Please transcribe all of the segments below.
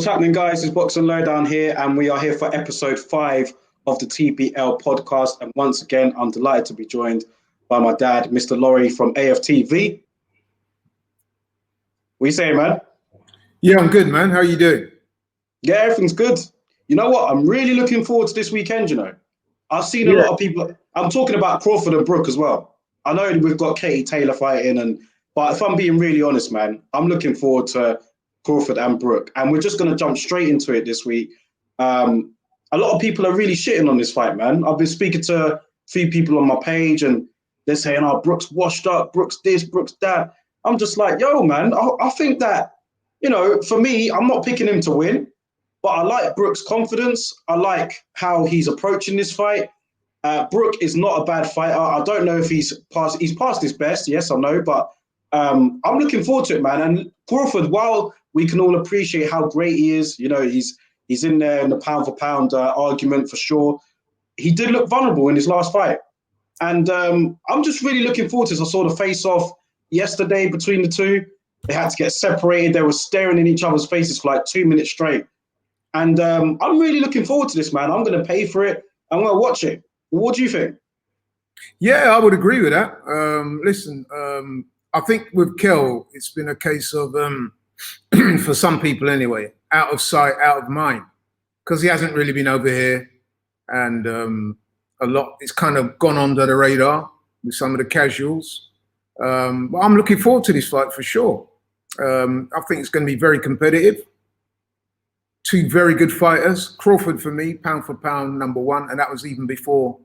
What's happening, guys? It's Box and Lowdown here, and we are here for episode 5 of the TBL podcast. And once again, I'm delighted to be joined by my dad, Mr. Laurie from AFTV. What you saying, man? Yeah, I'm good, man. How are you doing? Yeah, everything's good. You know what? I'm really looking forward to this weekend, I've seen a lot of people. I'm talking about Crawford and Brook as well. I know we've got Katie Taylor fighting, but if I'm being really honest, man, I'm looking forward to Crawford and Brook. And we're just going to jump straight into it this week. A lot of people are really shitting on this fight, man. I've been speaking to a few people on my page and they're saying, oh, Brook's washed up, Brook's this, Brook's that. I'm just like, yo, man, I think that, for me, I'm not picking him to win, but I like Brook's confidence. I like how he's approaching this fight. Brook is not a bad fighter. I don't know if he's past his best, yes or no, but I'm looking forward to it, man. And Crawford, while we can all appreciate how great he is, he's in there in the pound for pound argument for sure. He did look vulnerable in his last fight. And I'm just really looking forward to this. I saw the face-off yesterday between the two. They had to get separated. They were staring in each other's faces for like 2 minutes straight. And I'm really looking forward to this, man. I'm going to pay for it. I'm going to watch it. What do you think? Yeah, I would agree with that. Listen, I think with Kell, it's been a case of, for some people anyway, out of sight, out of mind, because he hasn't really been over here. And a lot, it's kind of gone under the radar with some of the casuals. But I'm looking forward to this fight for sure. I think it's going to be very competitive. Two very good fighters. Crawford, for me, pound for pound, number one. And that was even before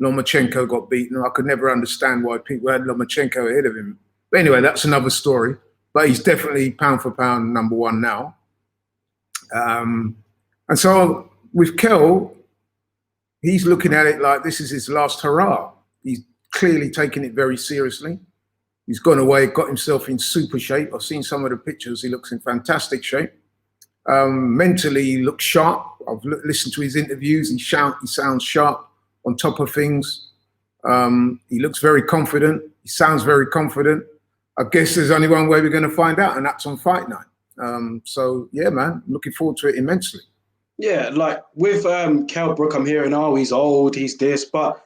Lomachenko got beaten. I could never understand why people had Lomachenko ahead of him. But anyway, that's another story. But he's definitely pound for pound, number one now. And so with Kell, he's looking at it like this is his last hurrah. He's clearly taking it very seriously. He's gone away, got himself in super shape. I've seen some of the pictures. He looks in fantastic shape. Mentally, he looks sharp. I've listened to his interviews. He sounds sharp, on top of things. He looks very confident. He sounds very confident. I guess there's only one way we're going to find out, and that's on fight night. So, yeah, man, looking forward to it immensely. Yeah, like with Kell Brook, I'm hearing, oh, he's old, he's this, but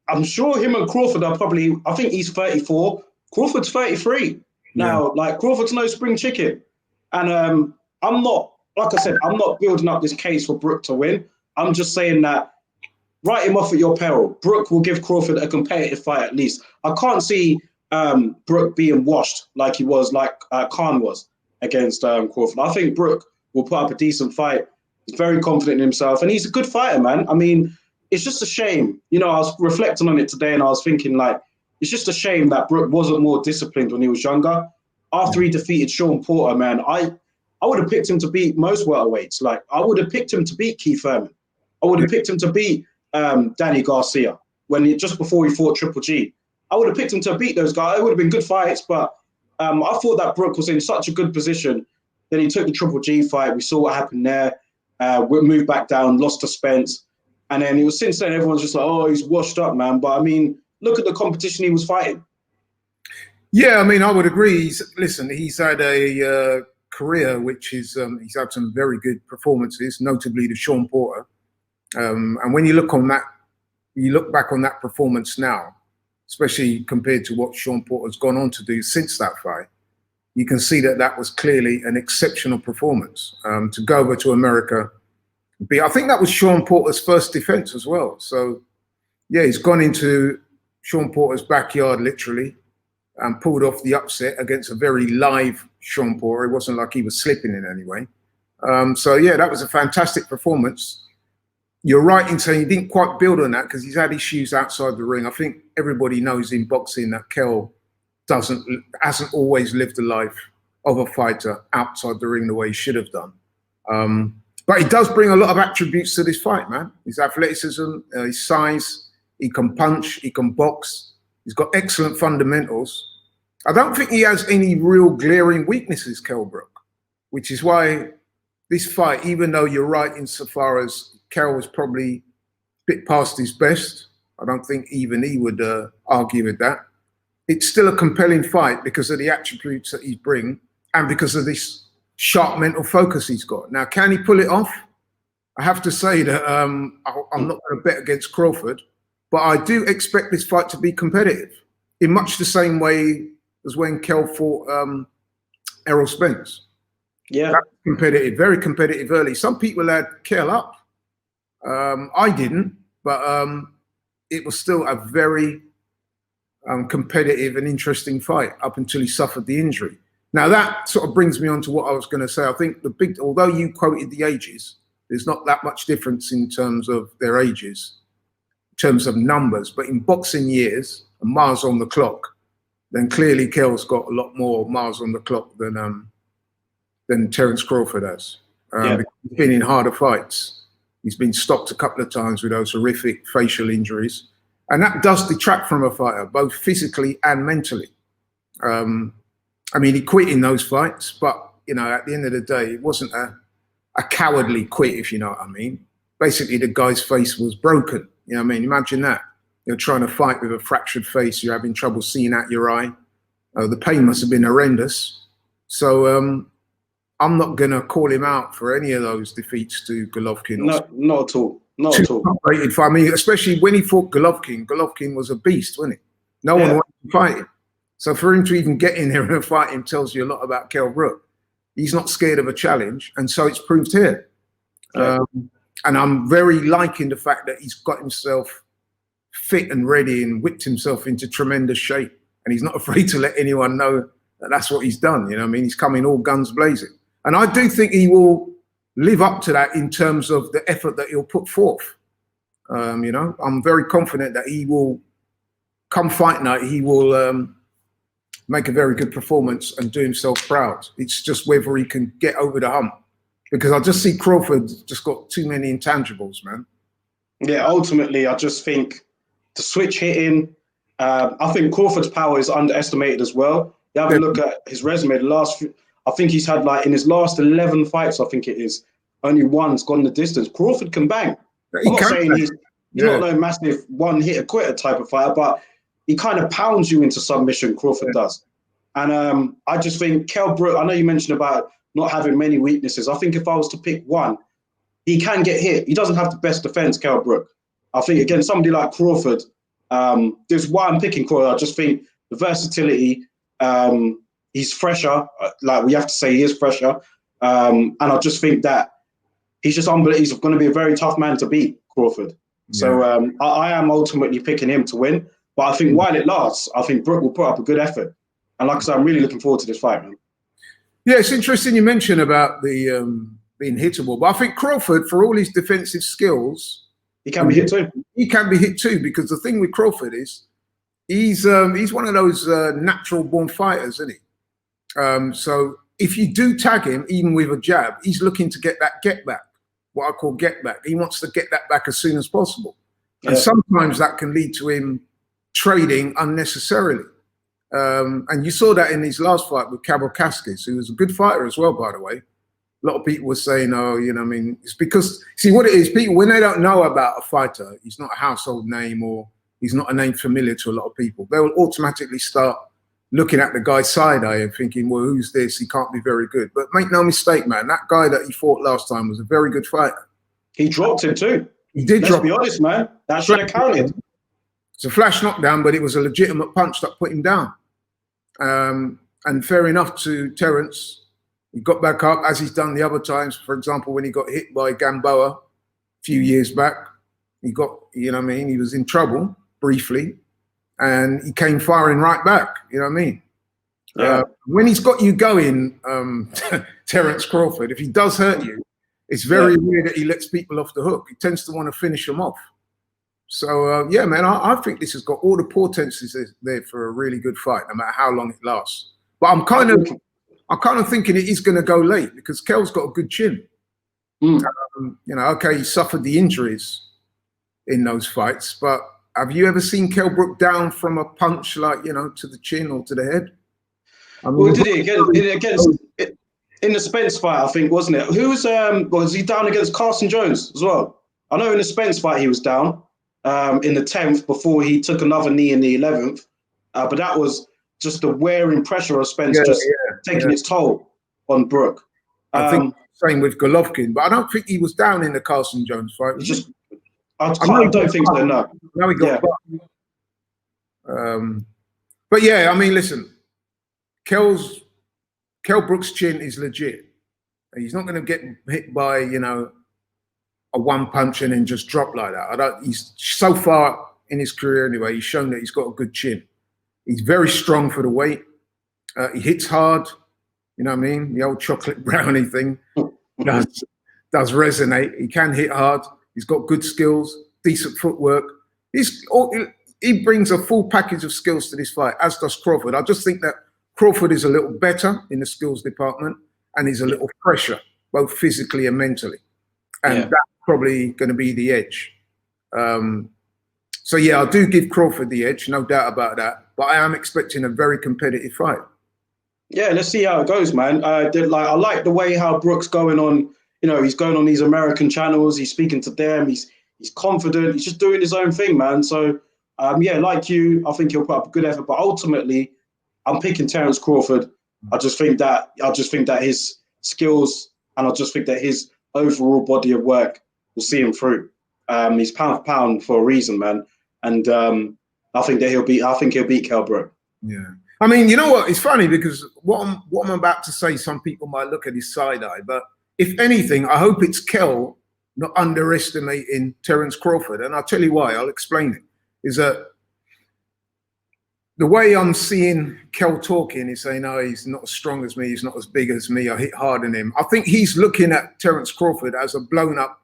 I'm sure him and Crawford are probably, I think he's 34, Crawford's 33. Now, like, Crawford's no spring chicken. And I'm not, like I said, I'm not building up this case for Brook to win. I'm just saying that write him off at your peril. Brook will give Crawford a competitive fight at least. I can't see Brook being washed like he was, like Khan was against Crawford. I think Brook will put up a decent fight. He's very confident in himself, and he's a good fighter, man. I mean, it's just a shame. I was reflecting on it today, and I was thinking, like, it's just a shame that Brook wasn't more disciplined when he was younger. After he defeated Sean Porter, man, I would have picked him to beat most welterweights. Like, I would have picked him to beat Keith Thurman. I would have picked him to beat Danny Garcia just before he fought Triple G. I would have picked him to beat those guys. It would have been good fights, but I thought that Brook was in such a good position. Then he took the Triple G fight. We saw what happened there. We moved back down, lost to Spence. And then it was since then, everyone's just like, oh, he's washed up, man. But I mean, look at the competition he was fighting. Yeah, I mean, I would agree. He's had a career which is, he's had some very good performances, notably the Sean Porter. And when you look back on that performance now, especially compared to what Sean Porter's gone on to do since that fight, you can see that that was clearly an exceptional performance. To go over to America, I think that was Sean Porter's first defense as well. So, yeah, he's gone into Sean Porter's backyard, literally, and pulled off the upset against a very live Sean Porter. It wasn't like he was slipping in any way. So, yeah, that was a fantastic performance. You're right in saying he didn't quite build on that because he's had issues outside the ring. I think everybody knows in boxing that Kell hasn't always lived the life of a fighter outside the ring the way he should have done. But he does bring a lot of attributes to this fight, man. His athleticism, his size, he can punch, he can box. He's got excellent fundamentals. I don't think he has any real glaring weaknesses, Kell Brook, which is why this fight, even though you're right insofar as Kell was probably a bit past his best, I don't think even he would argue with that. It's still a compelling fight because of the attributes that he brings and because of this sharp mental focus he's got. Now, can he pull it off? I have to say that I'm not going to bet against Crawford, but I do expect this fight to be competitive in much the same way as when Kell fought Errol Spence. Yeah. That's competitive, very competitive early. Some people had Kell up. I didn't, but it was still a very competitive and interesting fight up until he suffered the injury. Now that sort of brings me on to what I was going to say. I think although you quoted the ages, there's not that much difference in terms of their ages, in terms of numbers, but in boxing years and miles on the clock, then clearly Kell's got a lot more miles on the clock than Terence Crawford has. He's been in harder fights. He's been stopped a couple of times with those horrific facial injuries. And that does detract from a fighter, both physically and mentally. I mean, he quit in those fights, but, you know, at the end of the day, it wasn't a cowardly quit, if you know what I mean. Basically, the guy's face was broken. You know what I mean? Imagine that. You're trying to fight with a fractured face. You're having trouble seeing out your eye. The pain must have been horrendous. So I'm not going to call him out for any of those defeats to Golovkin. No, not at all. Not at all. Rated for me, especially when he fought Golovkin. Golovkin was a beast, wasn't he? No one wanted to fight him. So for him to even get in there and fight him tells you a lot about Kell Brook. He's not scared of a challenge, and so it's proved here. Yeah. And I'm very liking the fact that he's got himself fit and ready and whipped himself into tremendous shape, and he's not afraid to let anyone know that that's what he's done. You know what I mean? He's coming all guns blazing. And I do think he will live up to that in terms of the effort that he'll put forth. You know, I'm very confident that he will, come fight night, he will make a very good performance and do himself proud. It's just whether he can get over the hump. Because I just see Crawford just got too many intangibles, man. Yeah, ultimately, I just think the switch hitting, I think Crawford's power is underestimated as well. You have a look at his resume, I think he's had, like, in his last 11 fights, I think it is, only one's gone the distance. Crawford can bang. I'm not saying he's not no massive one-hitter-quitter type of fighter, but he kind of pounds you into submission, Crawford does. And I just think Kell Brook, I know you mentioned about not having many weaknesses. I think if I was to pick one, he can get hit. He doesn't have the best defense, Kell Brook. I think, again, somebody like Crawford, there's why I'm picking Crawford. I just think the versatility, he's fresher. Like, we have to say he is fresher. And I just think that he's just unbelievable. He's going to be a very tough man to beat, Crawford. Yeah. So I am ultimately picking him to win. But I think while it lasts, I think Brook will put up a good effort. And like I said, I'm really looking forward to this fight, man. Yeah, it's interesting you mentioned about the being hittable. But I think Crawford, for all his defensive skills, he can be hit too. He can be hit too, because the thing with Crawford is he's one of those natural-born fighters, isn't he? So if you do tag him, even with a jab, he's looking to get that get back, what I call get back. He wants to get that back as soon as possible. Yeah. And sometimes that can lead to him trading unnecessarily. And you saw that in his last fight with Kaskis, who was a good fighter as well, by the way. A lot of people were saying, oh, you know, I mean, it's because, see what it is, people, when they don't know about a fighter, he's not a household name or he's not a name familiar to a lot of people, they will automatically start looking at the guy's side eye and thinking, well, who's this? He can't be very good. But make no mistake, man, that guy that he fought last time was a very good fighter. He dropped him too. He did drop him. Let's be honest, man. That should have counted. It's a flash knockdown, but it was a legitimate punch that put him down. And fair enough to Terence. He got back up, as he's done the other times. For example, when he got hit by Gamboa a few years back, he got, you know what I mean, he was in trouble briefly, and he came firing right back, you know what I mean? Yeah. When he's got you going, Terence Crawford, if he does hurt you, it's very rare that he lets people off the hook. He tends to want to finish them off. So, yeah, man, I think this has got all the portents there for a really good fight, no matter how long it lasts. But I'm kind of thinking it is going to go late because Kell's got a good chin. You know, okay, he suffered the injuries in those fights, but have you ever seen Kell Brook down from a punch, like, you know, to the chin or to the head? I mean, well, did he against in the Spence fight, I think, wasn't it? Who was he down against Carson Jones as well? I know in the Spence fight he was down in the 10th before he took another knee in the 11th, but that was just the wearing pressure of Spence taking its toll on Brook. I think same with Golovkin, but I don't think he was down in the Carson Jones fight. Just, I don't think so. No. Now he got. But yeah, I mean, listen, Kell Brook's chin is legit. He's not going to get hit by, you know, a one punch and then just drop like that. He's so far in his career anyway, he's shown that he's got a good chin. He's very strong for the weight. He hits hard. You know what I mean? The old chocolate brownie thing does resonate. He can hit hard. He's got good skills, decent footwork. He brings a full package of skills to this fight, as does Crawford. I just think that Crawford is a little better in the skills department and he's a little fresher, both physically and mentally. And that's probably going to be the edge. So yeah, I do give Crawford the edge, no doubt about that. But I am expecting a very competitive fight. Yeah, let's see how it goes, man. I like the way how Brook's going on. You know, he's going on these American channels. He's speaking to them. He's confident. He's just doing his own thing, man. So yeah, like you, I think he'll put up a good effort. But ultimately, I'm picking Terence Crawford. I just think that his skills and I just think that his overall body of work will see him through. He's pound for pound for a reason, man. And I think he'll beat Kell Brook. Yeah. I mean, you know what? It's funny because what I'm about to say, some people might look at his side eye, but if anything, I hope it's Kell not underestimating Terence Crawford. And I'll tell you why. I'll explain it. Is that the way I'm seeing Kell talking is saying, "Oh, he's not as strong as me. He's not as big as me. I hit harder than him." I think he's looking at Terence Crawford as a blown-up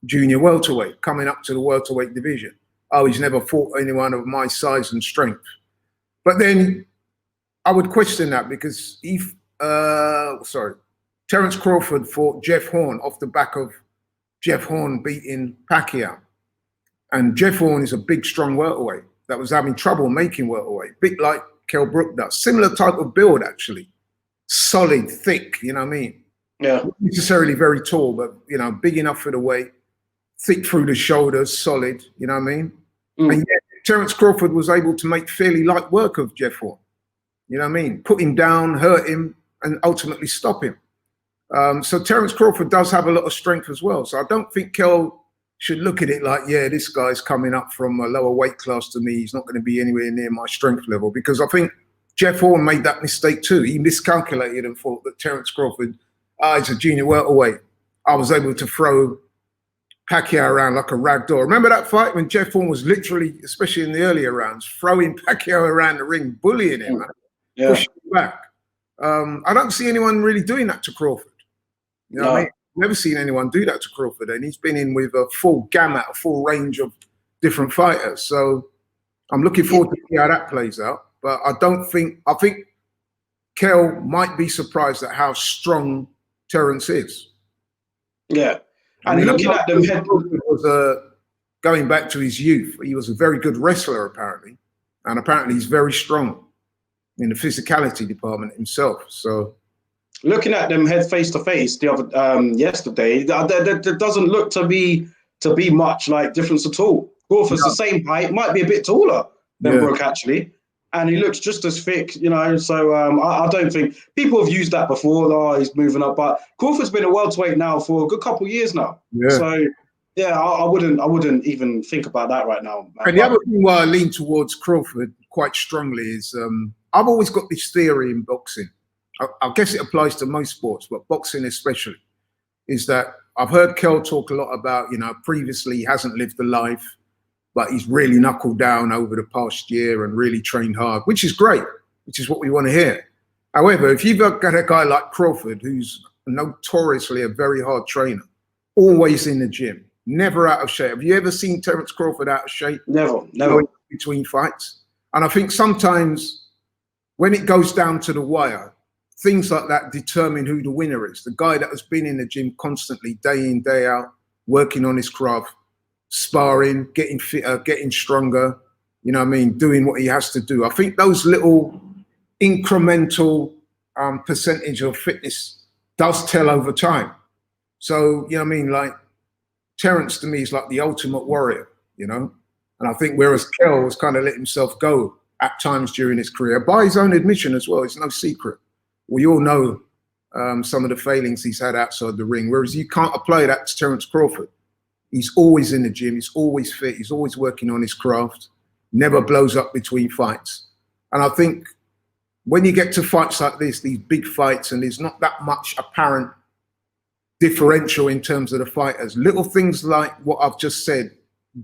junior welterweight coming up to the welterweight division. Oh, he's never fought anyone of my size and strength. But then I would question that because Terence Crawford fought Jeff Horn off the back of Jeff Horn beating Pacquiao. And Jeff Horn is a big, strong welterweight that was having trouble making welterweight, big like Kell Brook does. Similar type of build, actually. Solid, thick, you know what I mean? Yeah. Not necessarily very tall, but, you know, big enough for the weight, thick through the shoulders, solid, you know what I mean? And yet, Terence Crawford was able to make fairly light work of Jeff Horn. You know what I mean? Put him down, hurt him, and ultimately stop him. So Terence Crawford does have a lot of strength as well. So I don't think Kell should look at it like, yeah, this guy's coming up from a lower weight class to me. He's not going to be anywhere near my strength level. Because I think Jeff Horn made that mistake too. He miscalculated and thought that Terence Crawford, he's a junior welterweight. I was able to throw Pacquiao around like a rag doll. Remember that fight when Jeff Horn was literally, especially in the earlier rounds, throwing Pacquiao around the ring, bullying him, pushing him back. I don't see anyone really doing that to Crawford. You know what I mean? Never seen anyone do that to Crawford, and he's been in with a full gamut, a full range of different fighters. So I'm looking forward to see how that plays out. But I think Kell might be surprised at how strong Terence is. Yeah. And looking at them, was going back to his youth. He was a very good wrestler, apparently, and apparently he's very strong in the physicality department himself. So, looking at them head face to face the other yesterday, there doesn't look to be much like difference at all. Crawford's the same height, might be a bit taller than Brook actually, and he looks just as thick, you know. So I don't think people have used that before. Oh, he's moving up, but Crawford's been a welterweight now for a good couple of years now. Yeah. So yeah, I wouldn't even think about that right now. And the other thing why I lean towards Crawford quite strongly is I've always got this theory in boxing. I guess it applies to most sports, but boxing especially, is that I've heard Kell talk a lot about, you know, previously he hasn't lived the life, but he's really knuckled down over the past year and really trained hard, which is great, which is what we want to hear. However, if you've got a guy like Crawford, who's notoriously a very hard trainer, always in the gym, never out of shape. Have you ever seen Terence Crawford out of shape? Never. Between fights. And I think sometimes when it goes down to the wire, things like that determine who the winner is. The guy that has been in the gym constantly, day in, day out, working on his craft, sparring, getting fitter, getting stronger, you know what I mean, doing what he has to do. I think those little incremental percentage of fitness does tell over time. So, you know what I mean, like Terence to me is like the ultimate warrior, you know? And I think whereas Kell has kind of let himself go at times during his career, by his own admission as well, it's no secret. We all know some of the failings he's had outside the ring, whereas you can't apply that to Terence Crawford. He's always in the gym. He's always fit. He's always working on his craft. Never blows up between fights. And I think when you get to fights like this, these big fights, and there's not that much apparent differential in terms of the fighters, little things like what I've just said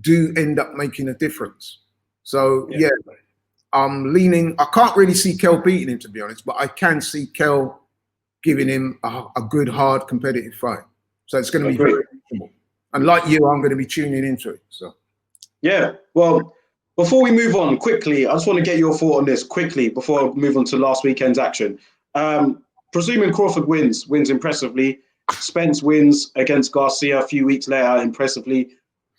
do end up making a difference. So yeah, I'm leaning. I can't really see Kell beating him, to be honest, but I can see Kell giving him a good, hard, competitive fight. So it's going to be very comfortable. And like you, I'm going to be tuning into it. So yeah, well, before we move on quickly, I just want to get your thought on this quickly before I move on to last weekend's action. Presuming Crawford wins impressively, Spence wins against Garcia a few weeks later impressively.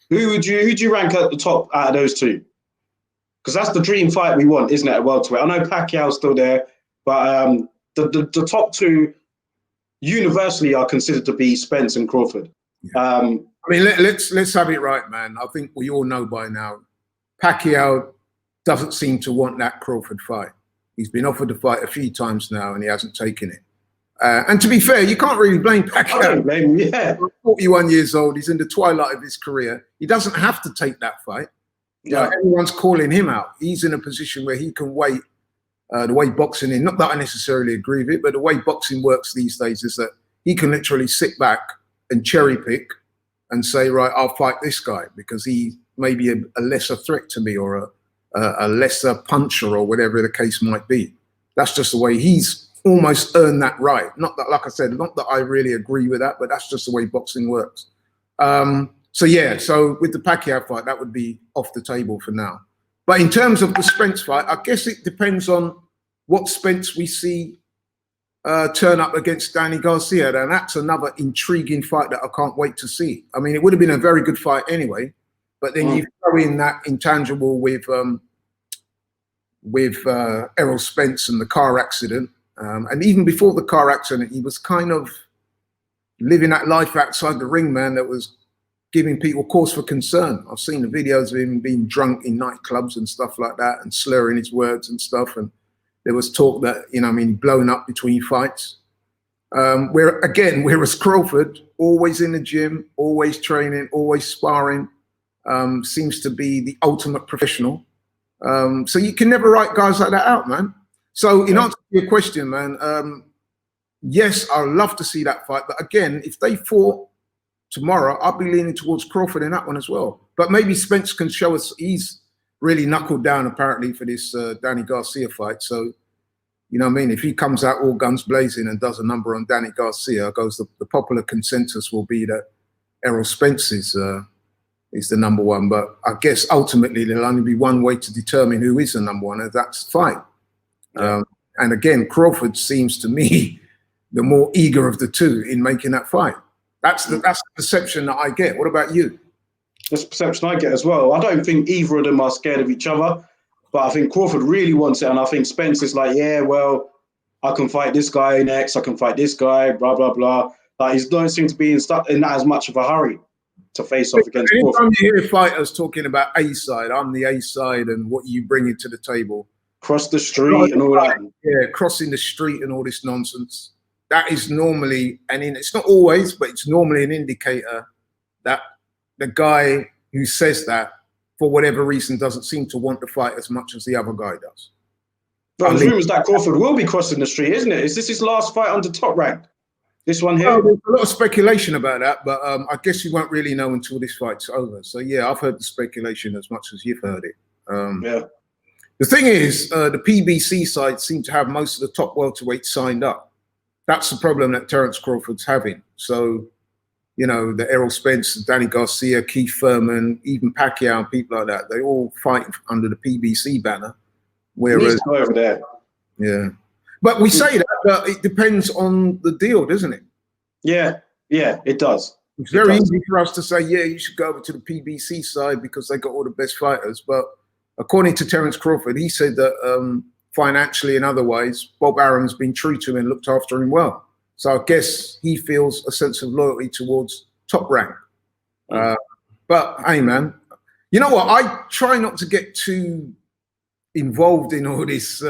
Who do you rank at the top out of those two? Because that's the dream fight we want, isn't it, at welterweight? I know Pacquiao's still there, but the top two universally are considered to be Spence and Crawford. I mean, let's have it right, man. I think we all know by now, Pacquiao doesn't seem to want that Crawford fight. He's been offered the fight a few times now, and he hasn't taken it. And to be fair, you can't really blame Pacquiao. I don't blame him, yeah. 41 years old, he's in the twilight of his career. He doesn't have to take that fight. Yeah. Everyone's calling him out. He's in a position where he can wait. The way boxing is, not that I necessarily agree with it, but the way boxing works these days is that he can literally sit back and cherry pick and say, right, I'll fight this guy because he may be a lesser threat to me or a lesser puncher or whatever the case might be. That's just the way he's almost earned that right. Not that, like I said, not that I really agree with that, but that's just the way boxing works. So yeah, so with the Pacquiao fight, that would be off the table for now. But in terms of the Spence fight, I guess it depends on what Spence we see turn up against Danny Garcia. And that's another intriguing fight that I can't wait to see. I mean, it would have been a very good fight anyway, but then you throw in that intangible with Errol Spence and the car accident. And even before the car accident, he was kind of living that life outside the ring, man, that was giving people cause for concern. I've seen the videos of him being drunk in nightclubs and stuff like that and slurring his words and stuff. And there was talk that, blown up between fights. Whereas Crawford, always in the gym, always training, always sparring, seems to be the ultimate professional. So you can never write guys like that out, man. So in answer to your question, man, yes, I'd love to see that fight. But again, if they fought tomorrow, I'll be leaning towards Crawford in that one as well. But maybe Spence can show us he's really knuckled down apparently for this Danny Garcia fight. So, you know what I mean? If he comes out all guns blazing and does a number on Danny Garcia, the popular consensus will be that Errol Spence is the number one. But I guess ultimately there'll only be one way to determine who is the number one, and that's the fight. And again, Crawford seems to me the more eager of the two in making that fight. That's the perception that I get. What about you? That's the perception I get as well. I don't think either of them are scared of each other, but I think Crawford really wants it, and I think Spence is like, yeah, well, I can fight this guy next, I can fight this guy, blah, blah, blah. Like, he don't seem to be in that as much of a hurry to face off against Crawford. Anytime you hear fighters talking about A side, I'm the A side and what you bring into the table. Cross the street and all that. Yeah, crossing the street and all this nonsense. That is normally, it's not always, but it's normally an indicator that the guy who says that, for whatever reason, doesn't seem to want to fight as much as the other guy does. But there's rumours that Crawford will be crossing the street, isn't it? Is this his last fight under top rank? This one here? There's a lot of speculation about that, but I guess you won't really know until this fight's over. So yeah, I've heard the speculation as much as you've heard it. Yeah. The thing is, the PBC side seem to have most of the top welterweights signed up. That's the problem that Terence Crawford's having. So, the Errol Spence, Danny Garcia, Keith Thurman, even Pacquiao and people like that, they all fight under the PBC banner. Whereas over there. Yeah. But we say that, but it depends on the deal, doesn't it? Yeah, it does. It's very easy for us to say, yeah, you should go over to the PBC side because they got all the best fighters. But according to Terence Crawford, he said that financially and otherwise, Bob Arum's been true to him and looked after him well. So I guess he feels a sense of loyalty towards Top Rank. But hey, man, you know what? I try not to get too involved in all this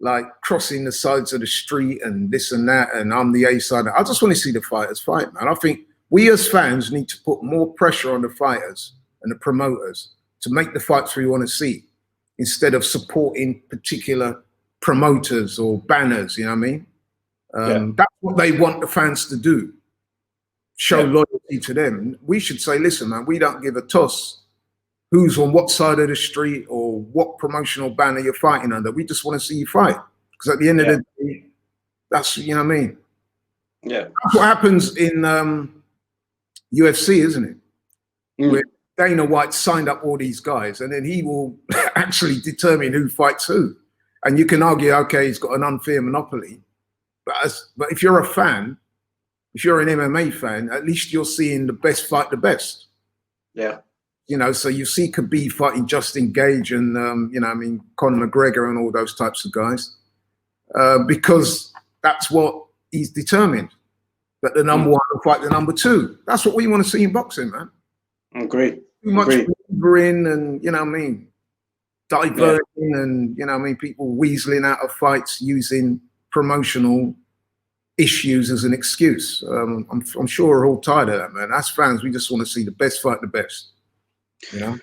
like crossing the sides of the street and this and that, and I'm the A side. I just want to see the fighters fight, man. I think we as fans need to put more pressure on the fighters and the promoters to make the fights we want to see, instead of supporting particular promoters or banners, you know what I mean? That's what they want the fans to do. Show loyalty to them. We should say, listen, man, we don't give a toss who's on what side of the street or what promotional banner you're fighting under. We just want to see you fight. Because at the end of the day, that's, you know what I mean? Yeah. That's what happens in UFC, isn't it? Where Dana White signed up all these guys, and then he will actually determine who fights who. And you can argue, okay, he's got an unfair monopoly. But if you're a fan, if you're an MMA fan, at least you're seeing the best fight the best. Yeah. You know, so you see Khabib fighting Justin Gage and, you know, I mean, Conor McGregor and all those types of guys, because that's what he's determined, that the number one will fight the number two. That's what we want to see in boxing, man. Agreed. Too much maneuvering and, you know what I mean, diverting and, you know what I mean, people weaseling out of fights using promotional issues as an excuse. I'm sure we're all tired of that, man. As fans, we just want to see the best fight the best. You know,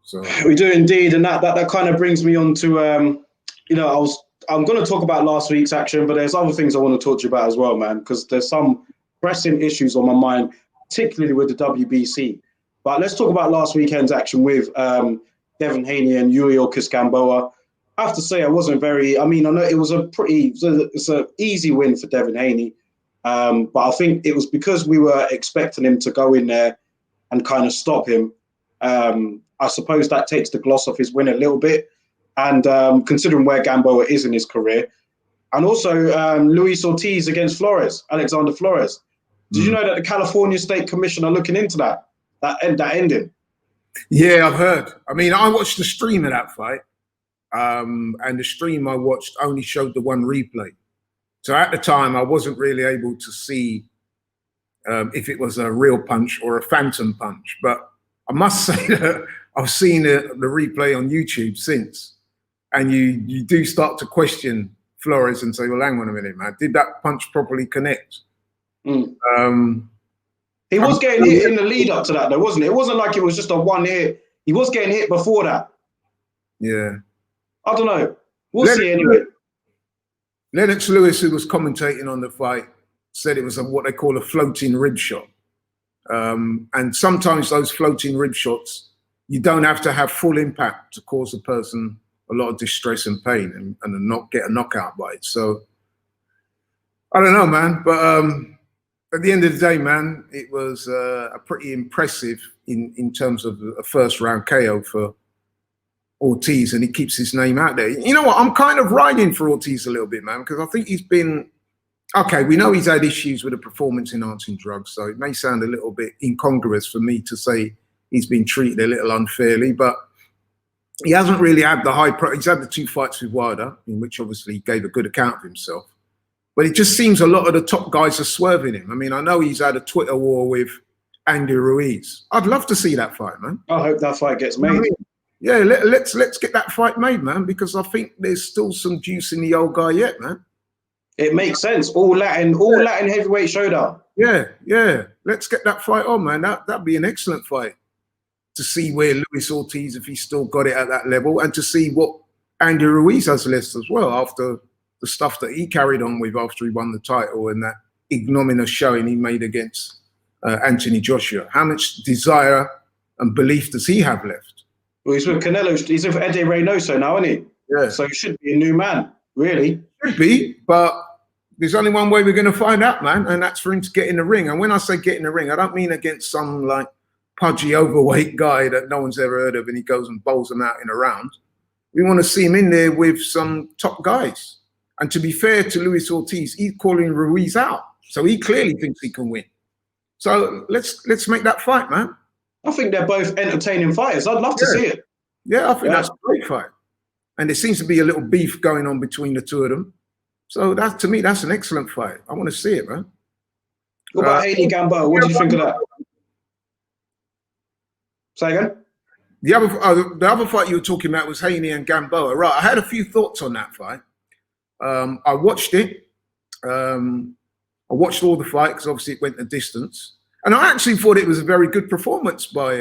so we do indeed, and that kind of brings me on to you know, I'm going to talk about last week's action, but there's other things I want to talk to you about as well, man, because there's some pressing issues on my mind, particularly with the WBC. But let's talk about last weekend's action with Devin Haney and Yuriorkis Gamboa. I have to say, I wasn't very. I mean, I know it was it's an easy win for Devin Haney, but I think it was because we were expecting him to go in there and kind of stop him. I suppose that takes the gloss off his win a little bit. And considering where Gamboa is in his career. And also Luis Ortiz against Flores, Alexander Flores. Did you know that the California State Commission are looking into that ending? Yeah, I've heard. I mean, I watched the stream of that fight. And the stream I watched only showed the one replay. So at the time, I wasn't really able to see if it was a real punch or a phantom punch. But I must say that I've seen the replay on YouTube since, and you do start to question Flores and say, well, hang on a minute, man, did that punch properly connect? He was getting hit in the lead up to that, though, wasn't it? It wasn't like it was just a one hit. He was getting hit before that. Yeah. I don't know. We'll see anyway. Lennox Lewis, who was commentating on the fight, said it was what they call a floating rib shot. And sometimes those floating rib shots, you don't have to have full impact to cause a person a lot of distress and pain and not get a knockout by it. So I don't know, man. But at the end of the day, man, it was a pretty impressive in terms of a first round KO for Ortiz, and he keeps his name out there. You know what? I'm kind of riding for Ortiz a little bit, man, because I think he's been okay. We know he's had issues with the performance-enhancing drugs, so it may sound a little bit incongruous for me to say he's been treated a little unfairly, but he hasn't really had the he's had the 2 fights with Wilder, in which obviously he gave a good account of himself. But it just seems a lot of the top guys are swerving him. I mean, I know he's had a Twitter war with Andy Ruiz. I'd love to see that fight, man. I hope that fight gets made. Yeah, let's get that fight made, man, because I think there's still some juice in the old guy yet, man. It makes sense. All Latin heavyweight showdown. Yeah. Let's get that fight on, man. That'd be an excellent fight to see where Luis Ortiz, if he's still got it at that level, and to see what Andy Ruiz has left as well after the stuff that he carried on with after he won the title and that ignominious showing he made against Anthony Joshua. How much desire and belief does he have left? Well, he's with Canelo. He's with Eddie Reynoso now, isn't he? Yeah. So he should be a new man, really. Should be, but there's only one way we're going to find out, man, and that's for him to get in the ring. And when I say get in the ring, I don't mean against some like pudgy overweight guy that no one's ever heard of and he goes and bowls them out in a round. We want to see him in there with some top guys. And to be fair to Luis Ortiz, he's calling Ruiz out. So he clearly thinks he can win. So let's make that fight, man. I think they're both entertaining fighters. I'd love to see it. Yeah, I think that's a great fight. And there seems to be a little beef going on between the two of them. So that, to me, that's an excellent fight. I want to see it, man. What about Haney Gamboa? What do you think of that? Say again? The other fight you were talking about was Haney and Gamboa. Right, I had a few thoughts on that fight. I watched it. I watched all the fight because obviously it went the distance, and I actually thought it was a very good performance by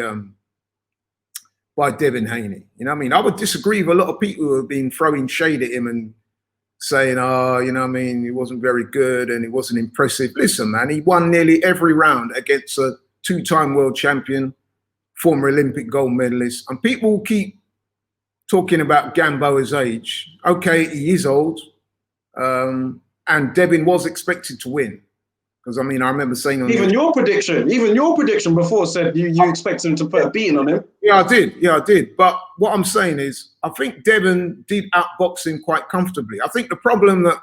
Devin Haney. You know what I mean? I would disagree with a lot of people who have been throwing shade at him and saying, oh, you know what I mean, he wasn't very good and he wasn't impressive. Listen, man, he won nearly every round against a two-time world champion, former Olympic gold medalist. And people keep talking about Gamboa's age. Okay, he is old. And Devin was expected to win. Because, I mean, I remember saying on even your prediction before said you expect him to put a beating on him. Yeah, I did. But what I'm saying is, I think Devin did outbox him quite comfortably. I think the problem that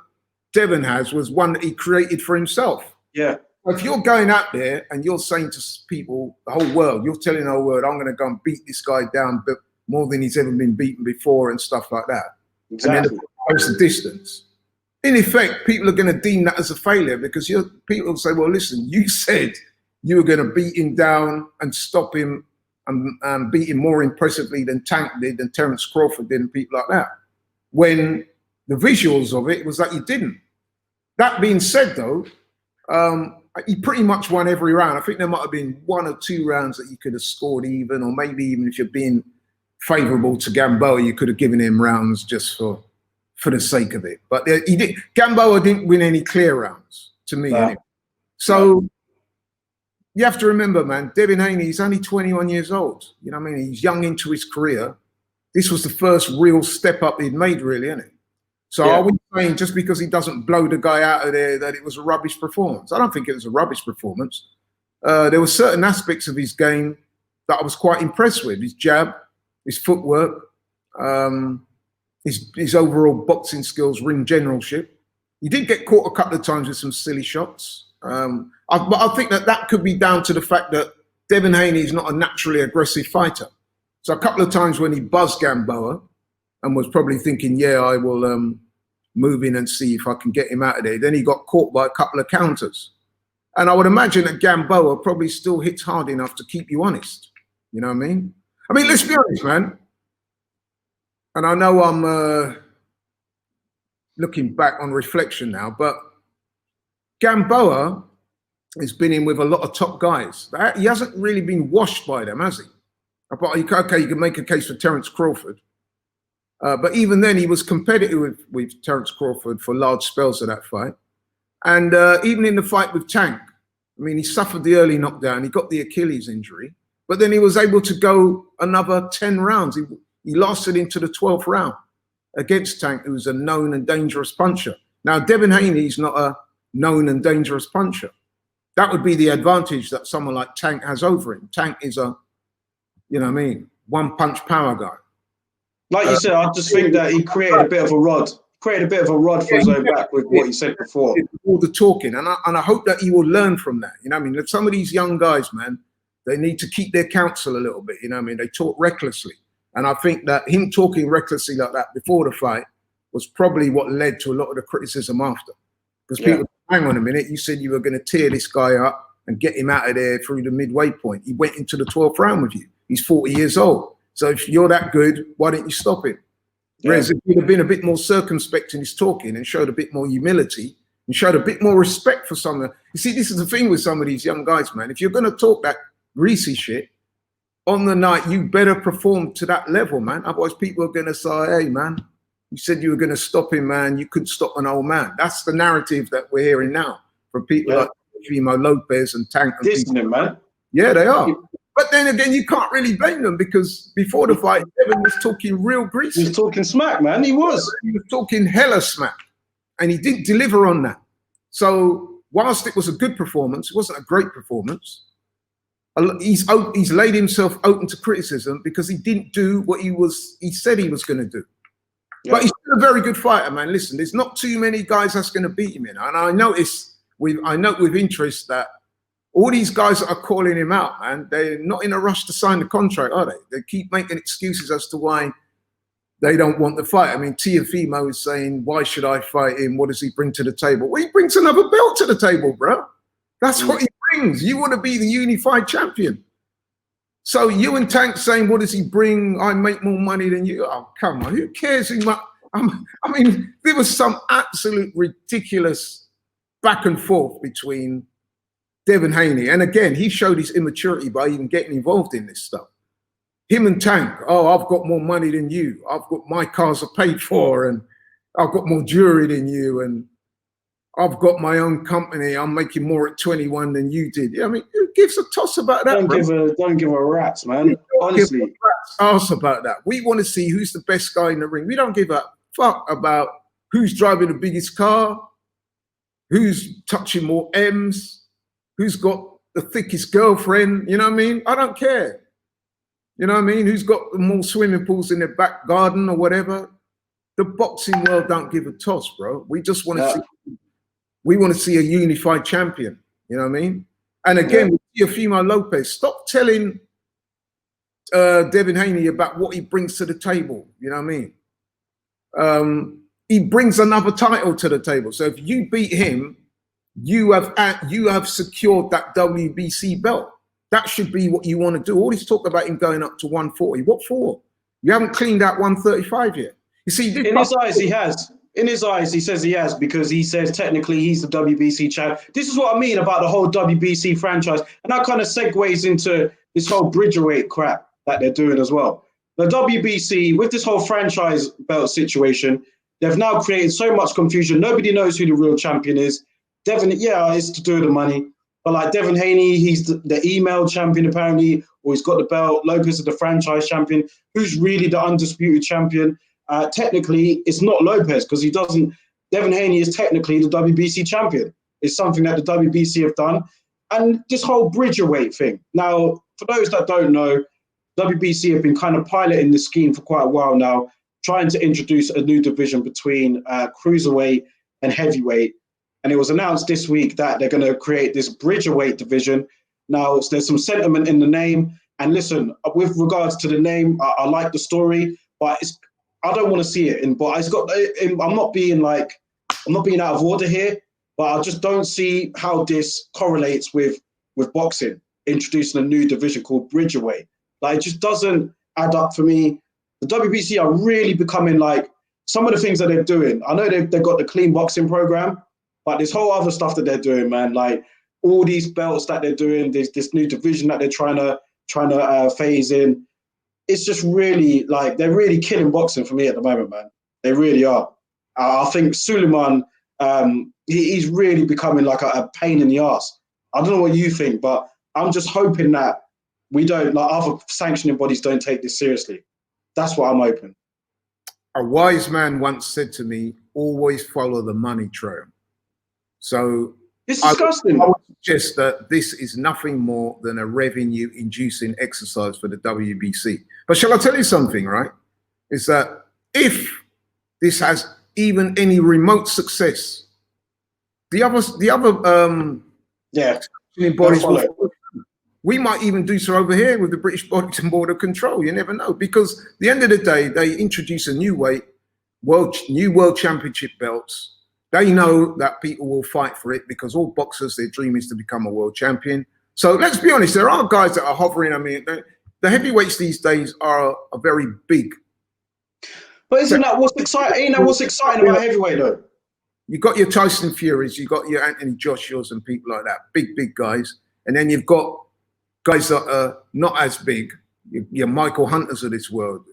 Devin has was one that he created for himself. Yeah. If you're going out there and you're saying to people, the whole world, you're telling the whole world, I'm going to go and beat this guy down more than he's ever been beaten before and stuff like that. Exactly. And then post the distance. In effect, people are going to deem that as a failure because people will say, well, listen, you said you were going to beat him down and stop him and beat him more impressively than Tank did, than Terence Crawford did, and people like that. When the visuals of it was that you didn't. That being said, though, he pretty much won every round. I think there might have been 1 or 2 rounds that you could have scored even, or maybe even if you're being favourable to Gamboa, you could have given him rounds just for the sake of it. But Gamboa didn't win any clear rounds, to me anyway. So you have to remember, man, Devin Haney, he's only 21 years old. You know what I mean? He's young into his career. This was the first real step up he'd made, really, isn't it? So are we saying just because he doesn't blow the guy out of there that it was a rubbish performance? I don't think it was a rubbish performance. There were certain aspects of his game that I was quite impressed with. His jab, his footwork, his overall boxing skills, ring generalship. He did get caught a couple of times with some silly shots. But I think that could be down to the fact that Devin Haney is not a naturally aggressive fighter. So a couple of times when he buzzed Gamboa and was probably thinking, yeah, I will move in and see if I can get him out of there, then he got caught by a couple of counters. And I would imagine that Gamboa probably still hits hard enough to keep you honest. You know what I mean? I mean, let's be honest, man. And I know I'm looking back on reflection now, but Gamboa has been in with a lot of top guys. He hasn't really been washed by them, has he? Okay, you can make a case for Terence Crawford. But even then, he was competitive with Terence Crawford for large spells of that fight. And even in the fight with Tank, I mean, he suffered the early knockdown. He got the Achilles injury. But then he was able to go another 10 rounds. He lasted into the 12th round against Tank, who's a known and dangerous puncher. Now, Devin Haney's not a known and dangerous puncher. That would be the advantage that someone like Tank has over him. Tank is a, you know what I mean, one-punch power guy. Like you said, I just think that he created a bit of a rod for his own back with what he said before. All the talking, and I hope that he will learn from that. You know what I mean? Some of these young guys, man, they need to keep their counsel a little bit. You know what I mean? They talk recklessly. And I think that him talking recklessly like that before the fight was probably what led to a lot of the criticism after. Because people, hang on a minute, you said you were going to tear this guy up and get him out of there through the midway point. He went into the 12th round with you. He's 40 years old. So if you're that good, why didn't you stop him? Whereas if you'd have been a bit more circumspect in his talking and showed a bit more humility and showed a bit more respect for someone. You see, this is the thing with some of these young guys, man. If you're going to talk that greasy shit, on the night, you better perform to that level, man. Otherwise, people are going to say, hey, man, you said you were going to stop him, man. You couldn't stop an old man. That's the narrative that we're hearing now from people like Primo Lopez and Tank. Dissing him, man. Yeah, they are. But then again, you can't really blame them because before the fight, Devin was talking real greasy. He was talking smack, man. He was. He was talking hella smack. And he didn't deliver on that. So whilst it was a good performance, it wasn't a great performance. He's laid himself open to criticism because he didn't do what he said he was going to do. Yeah. But he's still a very good fighter, man. Listen, there's not too many guys that's going to beat him, and I note with interest that all these guys that are calling him out, man, they're not in a rush to sign the contract, are they? They keep making excuses as to why they don't want the fight. I mean, Tiafimo is saying, why should I fight him? What does he bring to the table? Well, he brings another belt to the table, bro. That's what he brings. You want to be the unified champion. So you and Tank saying, what does he bring? I make more money than you. Oh, come on. Who cares I mean, there was some absolute ridiculous back and forth between Devin Haney. And again, he showed his immaturity by even getting involved in this stuff. Him and Tank, oh, I've got more money than you. I've got, my cars are paid for, and I've got more jewelry than you, and I've got my own company. I'm making more at 21 than you did. I mean, who gives a toss about that? Don't give a rat's, man. Honestly, give a rat's ass about that. We want to see who's the best guy in the ring. We don't give a fuck about who's driving the biggest car, who's touching more M's, who's got the thickest girlfriend. You know what I mean? I don't care. You know what I mean? Who's got more swimming pools in their back garden or whatever? The boxing world don't give a toss, bro. We just want to see. We want to see a unified champion. You know what I mean? And again, with Teofimo Lopez, stop telling Devin Haney about what he brings to the table. You know what I mean? He brings another title to the table. So if you beat him, you have secured that WBC belt. That should be what you want to do. All this talk about him going up to 140. What for? You haven't cleaned out 135 yet. You see, in his eyes, he has. In his eyes, he says he has, because he says technically he's the WBC champ. This is what I mean about the whole WBC franchise. And that kind of segues into this whole Bridgerweight crap that they're doing as well. The WBC, with this whole franchise belt situation, they've now created so much confusion. Nobody knows who the real champion is. Devin, it's to do with the money. But like Devin Haney, he's the email champion apparently, or he's got the belt. Lopez is the franchise champion. Who's really the undisputed champion? Technically, it's not Lopez, because he doesn't. Devin Haney is technically the WBC champion. It's something that the WBC have done. And this whole Bridgerweight thing. Now, for those that don't know, WBC have been kind of piloting this scheme for quite a while now, trying to introduce a new division between cruiserweight and heavyweight. And it was announced this week that they're going to create this Bridgerweight division. Now, there's some sentiment in the name. And listen, with regards to the name, I like the story, but I don't want to see it. But it's got. I'm not being out of order here, but I just don't see how this correlates with boxing, introducing a new division called Bridgerweight. Like, it just doesn't add up for me. The WBC are really becoming like some of the things that they're doing. I know they've got the clean boxing program, but this whole other stuff that they're doing, man, like all these belts that they're doing, this new division that they're trying to phase in. It's just really like they're really killing boxing for me at the moment, man. They really are. I think Suleiman, he's really becoming like a pain in the ass. I don't know what you think, but I'm just hoping that we don't, like other sanctioning bodies don't take this seriously. That's what I'm hoping. A wise man once said to me, always follow the money trail. So it's disgusting. I would suggest that this is nothing more than a revenue-inducing exercise for the WBC. But shall I tell you something, right? Is that if this has even any remote success, the other bodies will, we might even do so over here with the British Bodies and Board of Control. You never know, because at the end of the day, they introduce a new weight, new world championship belts. They know that people will fight for it, because all boxers, their dream is to become a world champion. So let's be honest, there are guys that are hovering. I mean, the heavyweights these days are very big. But isn't that what's exciting? Ain't that what's exciting about heavyweight though? You got your Tyson Furies, you got your Anthony Joshuas and people like that, big guys. And then you've got guys that are not as big, your Michael Hunters of this world,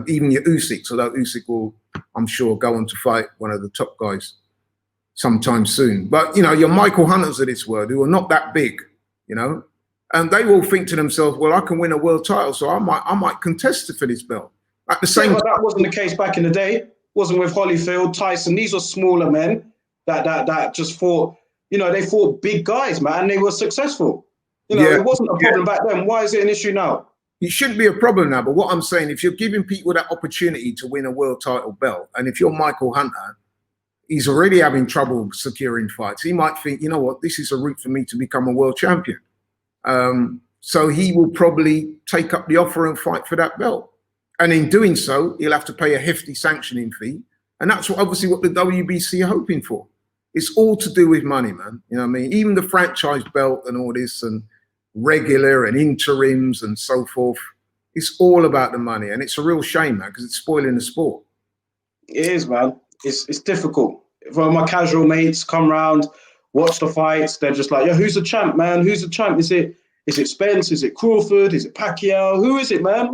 even your Usyk, although Usyk will, I'm sure, go on to fight one of the top guys sometime soon. But, you know, your Michael Hunters of this world who are not that big, you know, and they will think to themselves, well, I can win a world title, so I might contest for this belt. At the same time, that wasn't the case back in the day. Wasn't with Holyfield, Tyson. These were smaller men that just fought, you know, they fought big guys, man, and they were successful. You know, it wasn't a problem back then. Why is it an issue now? It shouldn't be a problem now, but what I'm saying, if you're giving people that opportunity to win a world title belt, and if you're Michael Hunter, he's already having trouble securing fights. He might think, you know what, this is a route for me to become a world champion. So he will probably take up the offer and fight for that belt. And in doing so, he'll have to pay a hefty sanctioning fee. And that's obviously what the WBC are hoping for. It's all to do with money, man. You know what I mean? Even the franchise belt and all this and regular and interims and so forth. It's all about the money. And it's a real shame, man, because it's spoiling the sport. It is, man. It's difficult. When my casual mates come round, watch the fights, they're just like, "Yo, who's the champ, man? Who's the champ? Is it Spence? Is it Crawford? Is it Pacquiao? Who is it, man?"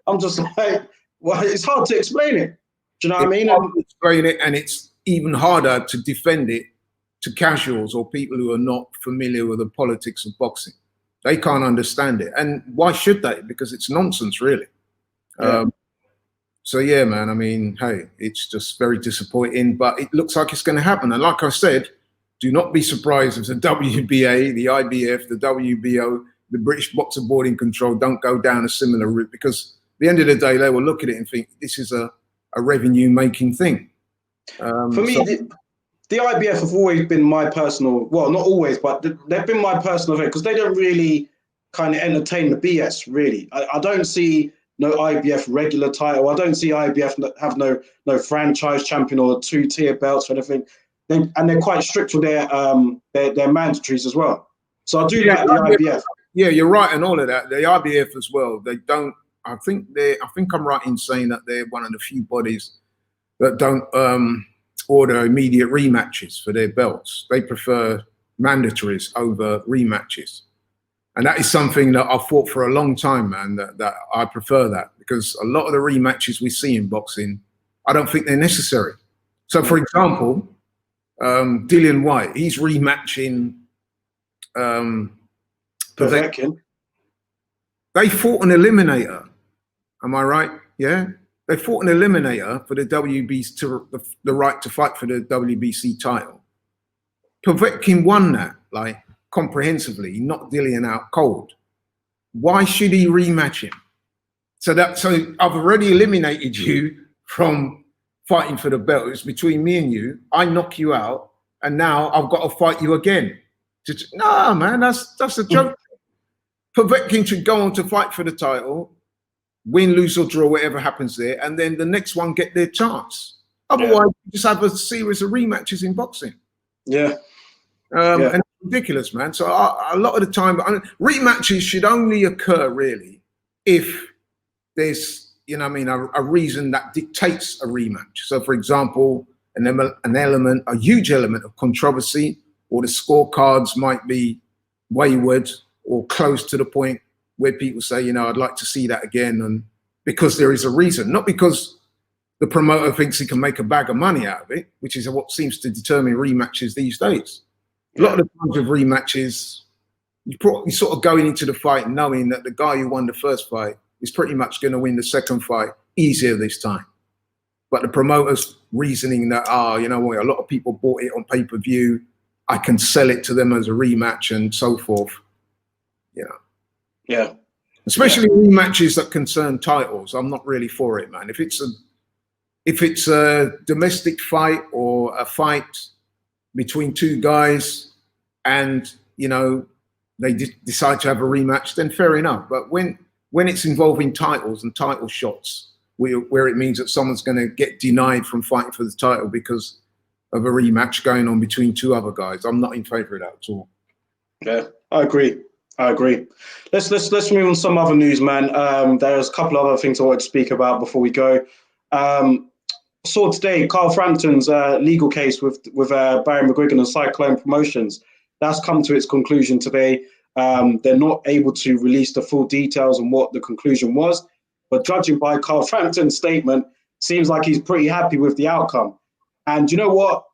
I'm just like, well, it's hard to explain it. Do you know what I mean? Hard to explain it, and it's even harder to defend it to casuals or people who are not familiar with the politics of boxing. They can't understand it, and why should they? Because it's nonsense, really. Yeah. So yeah, man. I mean, hey, it's just very disappointing, but it looks like it's going to happen. And like I said, do not be surprised if the WBA, the IBF, the WBO, the British Boxer Board in control don't go down a similar route, because at the end of the day, they will look at it and think this is a revenue-making thing. For me, the IBF have always been my personal, well, not always, but they've been my personal favorite, because they don't really kind of entertain the BS, really. I don't see no IBF regular title. I don't see IBF have no franchise champion or 2-tier belts or anything. And they're quite strict with their mandatories as well. So I do like the IBF. Yeah, you're right, and all of that. The IBF as well. They don't. I think I'm right in saying that they're one of the few bodies that don't order immediate rematches for their belts. They prefer mandatories over rematches. And that is something that I've fought for a long time, man, that I prefer that, because a lot of the rematches we see in boxing, I don't think they're necessary. So, for example, Dillian White, he's rematching Povetkin. They fought an eliminator. Am I right? Yeah? They fought an eliminator for the WBC, the right to fight for the WBC title. Povetkin won that, like, comprehensively. He knocked Dillian out cold. Why should he rematch him? So I've already eliminated you from fighting for the belt. It's between me and you. I knock you out, and now I've got to fight you again. No, man, that's a joke. Povetkin should go on to fight for the title, win, lose or draw, whatever happens there, and then the next one get their chance. Otherwise, you just have a series of rematches in boxing. Yeah. And it's ridiculous, man. So a lot of the time, rematches should only occur really if there's, a reason that dictates a rematch. So, for example, a huge element of controversy, or the scorecards might be wayward or close to the point where people say, I'd like to see that again, and because there is a reason, not because the promoter thinks he can make a bag of money out of it, which is what seems to determine rematches these days. A lot of the times with rematches, you're sort of going into the fight knowing that the guy who won the first fight is pretty much going to win the second fight easier this time. But the promoter's reasoning that, a lot of people bought it on pay-per-view, I can sell it to them as a rematch and so forth. Yeah. Especially rematches that concern titles, I'm not really for it, man. If it's a domestic fight or a fight between two guys and, they decide to have a rematch, then fair enough. But when it's involving titles and title shots, where it means that someone's going to get denied from fighting for the title because of a rematch going on between two other guys, I'm not in favor of that at all. Yeah, I agree. Let's move on to some other news, man. There's a couple of other things I want to speak about before we go. Saw today Carl Frampton's legal case with Barry McGuigan and Cyclone Promotions. That's come to its conclusion today. They're not able to release the full details on what the conclusion was, but judging by Carl Frampton's statement, seems like he's pretty happy with the outcome. And you know what?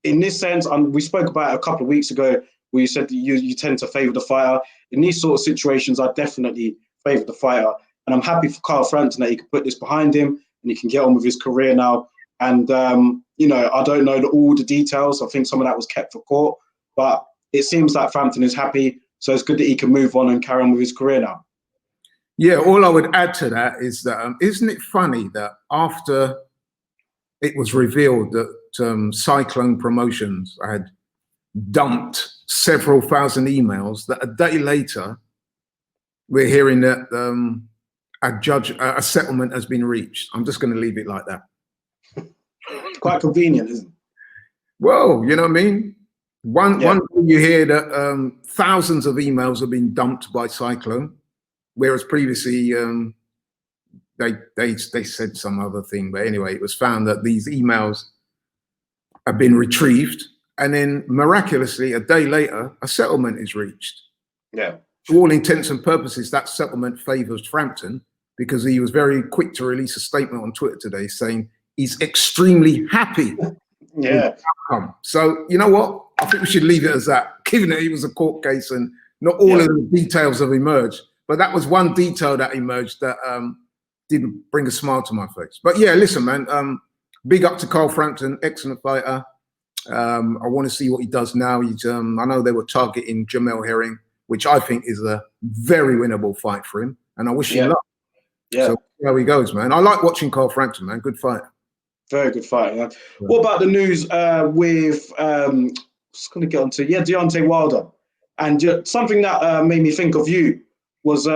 In this sense, we spoke about it a couple of weeks ago, where you said that you tend to favour the fighter. In these sort of situations, I definitely favour the fighter. And I'm happy for Carl Frampton that he can put this behind him and he can get on with his career now. And, I don't know all the details. I think some of that was kept for court. But it seems like Frampton is happy. So it's good that he can move on and carry on with his career now. Yeah, all I would add to that is that, isn't it funny that after it was revealed that Cyclone Promotions had dumped several thousand emails, that a day later we're hearing that a settlement has been reached? I'm just going to leave it like that. Quite convenient, isn't it? Well, you know what I mean? One day you hear that thousands of emails have been dumped by Cyclone, whereas previously they said some other thing, but anyway, it was found that these emails have been retrieved, and then miraculously, a day later, a settlement is reached. Yeah. To all intents and purposes, that settlement favours Frampton, because he was very quick to release a statement on Twitter today saying he's extremely happy. Yeah. With the outcome. So you know what? I think we should leave it as that, given that it was a court case and not all of the details have emerged. But that was one detail that emerged that didn't bring a smile to my face. But yeah, listen, man, big up to Carl Frampton, excellent fighter. I want to see what he does now. He's, I know they were targeting Jamel Herring, which I think is a very winnable fight for him. And I wish him luck. Yeah. So there he goes, man. I like watching Carl Frampton, man. Good fight. Very good fight. Yeah. What about the news with, just going to get on to, Deontay Wilder. And something that made me think of you was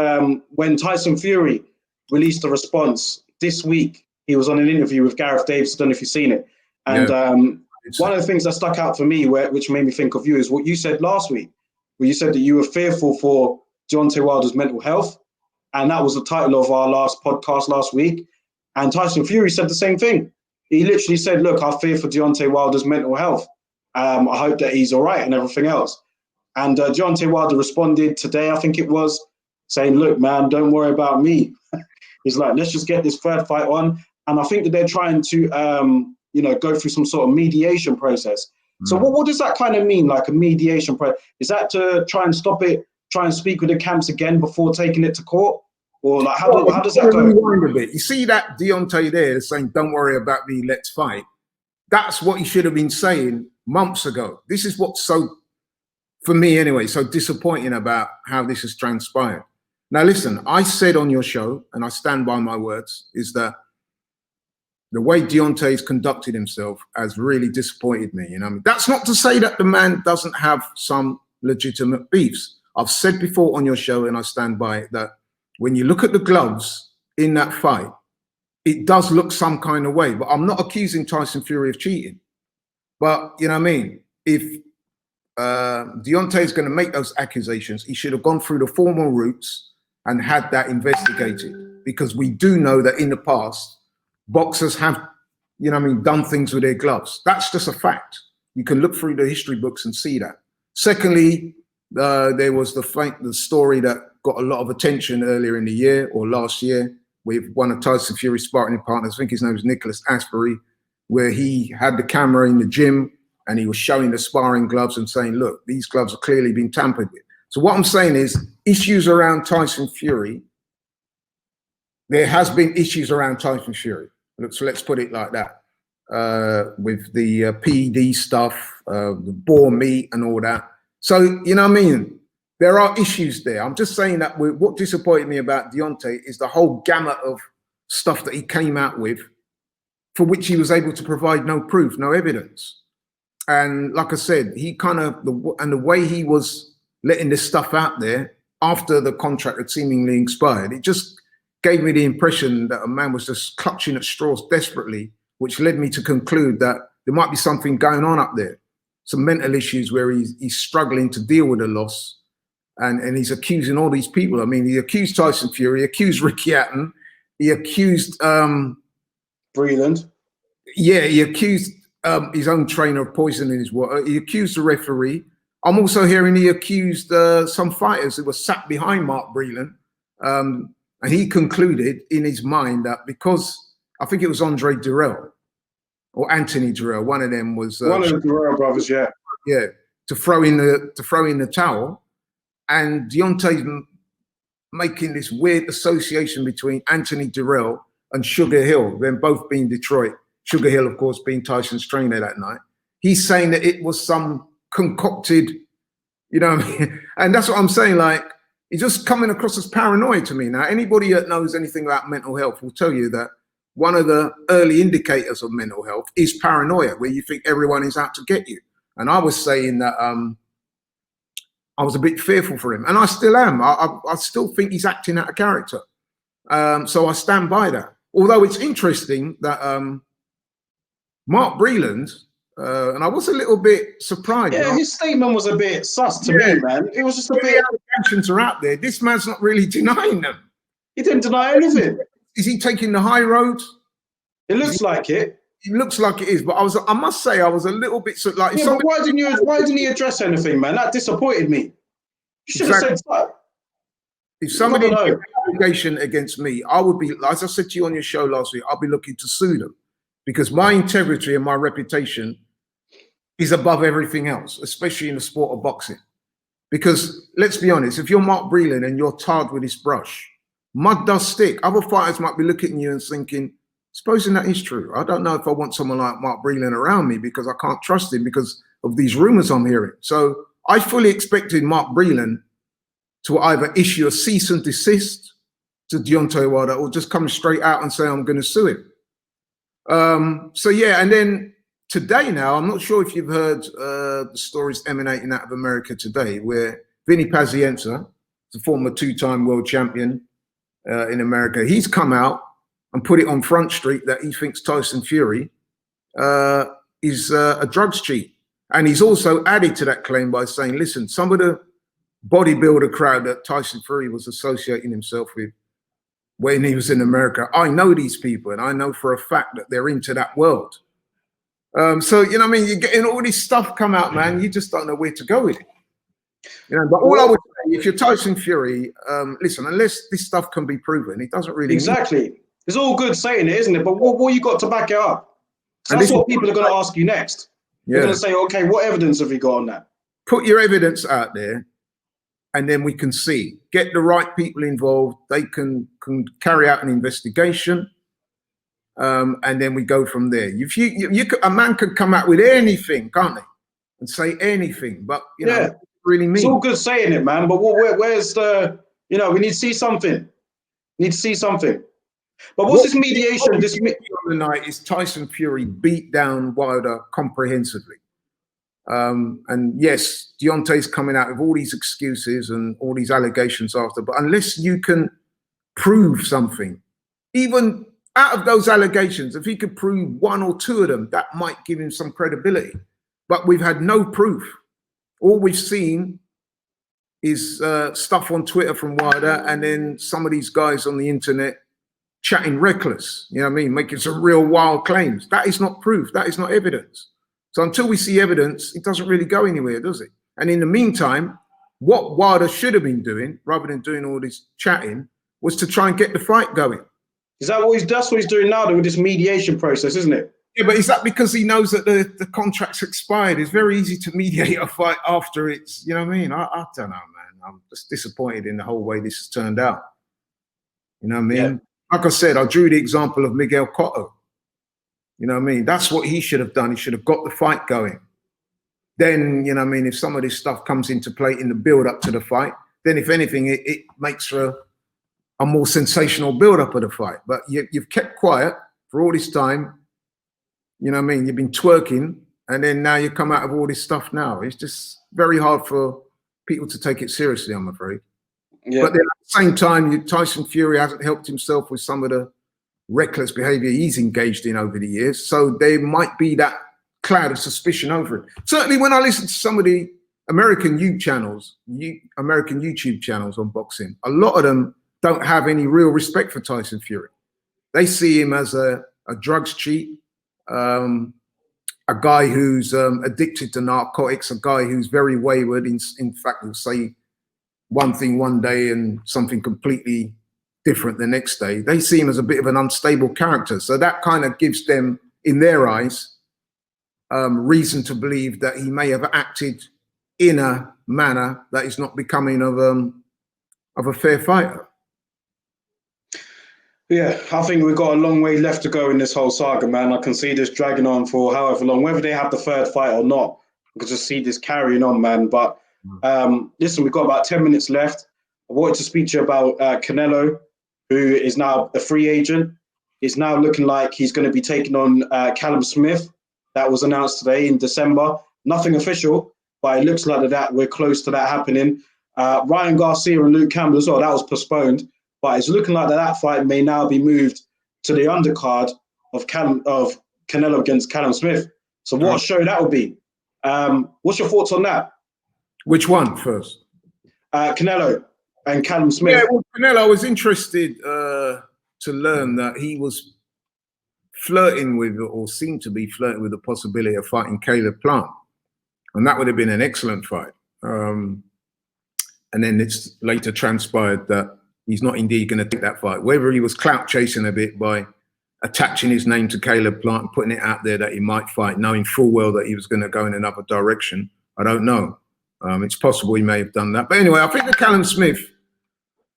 when Tyson Fury released a response this week. He was on an interview with Gareth Davis. I don't know if you've seen it. And one of the things that stuck out for me, which made me think of you, is what you said last week, where you said that you were fearful for Deontay Wilder's mental health. And that was the title of our last podcast last week. And Tyson Fury said the same thing. He literally said, look, I fear for Deontay Wilder's mental health. I hope that he's all right and everything else. And Deontay Wilder responded today, I think it was, saying, look, man, don't worry about me. He's like, let's just get this third fight on. And I think that they're trying to, go through some sort of mediation process. So what does that kind of mean, like a mediation process? Is that to try and stop it, try and speak with the camps again before taking it to court? Or like, how does that go? Rewind a bit. You see that Deontay there saying, don't worry about me, let's fight. That's what he should have been saying months ago. This is what's so, for me anyway, so disappointing about how this has transpired. Now, listen, I said on your show, and I stand by my words, is that the way Deontay's conducted himself has really disappointed me. You know, I mean, that's not to say that the man doesn't have some legitimate beefs. I've said before on your show, and I stand by it, that when you look at the gloves in that fight, it does look some kind of way. But I'm not accusing Tyson Fury of cheating. But, you know what I mean? If Deontay is going to make those accusations, he should have gone through the formal routes and had that investigated. Because we do know that in the past, boxers have, you know what I mean, done things with their gloves. That's just a fact. You can look through the history books and see that. Secondly, there was the story that got a lot of attention earlier in the year or last year with one of Tyson Fury's sparring partners, I think his name was Nicholas Asbury, where he had the camera in the gym and he was showing the sparring gloves and saying, look, these gloves are clearly been tampered with. So what I'm saying is issues around Tyson Fury, there has been issues around Tyson Fury. So let's put it like that, with the PED stuff, the boar meat and all that. So, you know what I mean? There are issues there. I'm just saying that what disappointed me about Deontay is the whole gamut of stuff that he came out with, for which he was able to provide no proof, no evidence. And like I said, he kind of, the way he was letting this stuff out there after the contract had seemingly expired, it just gave me the impression that a man was just clutching at straws desperately, which led me to conclude that there might be something going on up there, some mental issues where he's struggling to deal with the loss. And he's accusing all these people. I mean, he accused Tyson Fury, he accused Ricky Hatton, he accused Breland. Yeah, he accused his own trainer of poisoning his water. He accused the referee. I'm also hearing he accused some fighters who were sat behind Mark Breland. And he concluded in his mind that because I think it was Andre Durrell or Anthony Durrell, one of them was one of the Durrell brothers, yeah, to throw in the towel. And Deontay's making this weird association between Anthony Durrell and Sugar Hill, them both being Detroit. Sugar Hill, of course, being Tyson's trainer that night. He's saying that it was some concocted, you know what I mean? And that's what I'm saying, like, he's just coming across as paranoid to me. Now, anybody that knows anything about mental health will tell you that one of the early indicators of mental health is paranoia, where you think everyone is out to get you. And I was saying that I was a bit fearful for him, and I still am. I still think he's acting out of character. So I stand by that. Although it's interesting that Mark Breland, and I was a little bit surprised. Yeah, his statement was a bit sus to me, man. It was just a bit. Allegations are out there. This man's not really denying them. He didn't deny anything. is he taking the high road? It looks like it. It looks like it is, but I must say I was a little bit like. Yeah, but why didn't he address anything, man? That disappointed me. You should have said that. If somebody had an allegation against me, I would be, as I said to you on your show last week, I'll be looking to sue them because my integrity and my reputation is above everything else, especially in the sport of boxing. Because let's be honest, if you're Mark Breland and you're tarred with this brush, mud does stick. Other fighters might be looking at you and thinking, supposing that is true, I don't know if I want someone like Mark Breland around me because I can't trust him because of these rumors I'm hearing. So I fully expected Mark Breland to either issue a cease and desist to Deontay Wilder or just come straight out and say, I'm going to sue him. So yeah, and then today now, I'm not sure if you've heard the stories emanating out of America today, where Vinny Pazienza, the former two-time world champion in America, he's come out and put it on Front Street that he thinks Tyson Fury is a drugs cheat. And he's also added to that claim by saying, listen, some of the bodybuilder crowd that Tyson Fury was associating himself with when he was in America, I know these people and I know for a fact that they're into that world. So, you know what I mean? You're getting all this stuff come out, man. You just don't know where to go with it. You know, but all I would say, if you're Tyson Fury, listen, unless this stuff can be proven, it doesn't really exactly. It's all good saying it, isn't it? But what you got to back it up? So that's what people are going to ask you next. They're going to say, okay, what evidence have you got on that? Put your evidence out there, and then we can see. Get the right people involved. They can carry out an investigation. And then we go from there. If a man could come out with anything, can't they, and say anything, but you know, what really mean. It's all good saying it, man. But where's the? You know, we need to see something. Need to see something. But what's this mediation? On the night is Tyson Fury beat down Wilder comprehensively. And yes, Deontay's coming out with all these excuses and all these allegations after. But unless you can prove something, even out of those allegations, if he could prove one or two of them, that might give him some credibility. But we've had no proof. All we've seen is stuff on Twitter from Wilder and then some of these guys on the internet chatting reckless, you know what I mean, making some real wild claims. That is not proof. That is not evidence. So until we see evidence, it doesn't really go anywhere, does it? And in the meantime, what Wilder should have been doing, rather than doing all this chatting, was to try and get the fight going. Is that that's what he's doing now with this mediation process, isn't it? Yeah, but is that because he knows that the contract's expired? It's very easy to mediate a fight after it's, you know what I mean? I don't know, man. I'm just disappointed in the whole way this has turned out. You know what I mean? Yeah. Like I said, I drew the example of Miguel Cotto. You know what I mean? That's what he should have done. He should have got the fight going. Then, you know what I mean, if some of this stuff comes into play in the build-up to the fight, then if anything, it makes for a more sensational build-up of the fight. But you've kept quiet for all this time. You know what I mean? You've been twerking, and then now you come out of all this stuff now. It's just very hard for people to take it seriously, I'm afraid. Yeah. But then at the same time, Tyson Fury hasn't helped himself with some of the reckless behavior he's engaged in over the years. So there might be that cloud of suspicion over it. Certainly when I listen to some of the American YouTube channels on boxing, a lot of them don't have any real respect for Tyson Fury. They see him as a drugs cheat, a guy who's addicted to narcotics, a guy who's very wayward. In fact, will say one thing one day and something completely different the next day. They see him as a bit of an unstable character. So that kind of gives them, in their eyes, reason to believe that he may have acted in a manner that is not becoming of a fair fighter. Yeah, I think we've got a long way left to go in this whole saga, man. I can see this dragging on for however long, whether they have the third fight or not. I can just see this carrying on, man. But listen, we've got about 10 minutes left. I wanted to speak to you about Canelo, who is now a free agent. He's now looking like he's going to be taking on Callum Smith. That was announced today in December. Nothing official, but it looks like that we're close to that happening. Ryan Garcia and Luke Campbell as well, that was postponed. But it's looking like that fight may now be moved to the undercard of Canelo against Callum Smith. So what a show that would be. What's your thoughts on that? Which one first? Canelo and Callum Smith. Yeah, well, Canelo, I was interested to learn that he was flirting with, or seemed to be flirting with, the possibility of fighting Caleb Plant. And that would have been an excellent fight. And then it's later transpired that he's not indeed going to take that fight. Whether he was clout chasing a bit by attaching his name to Caleb Plant and putting it out there that he might fight, knowing full well that he was going to go in another direction, I don't know. It's possible he may have done that. But anyway, I think the Callum Smith.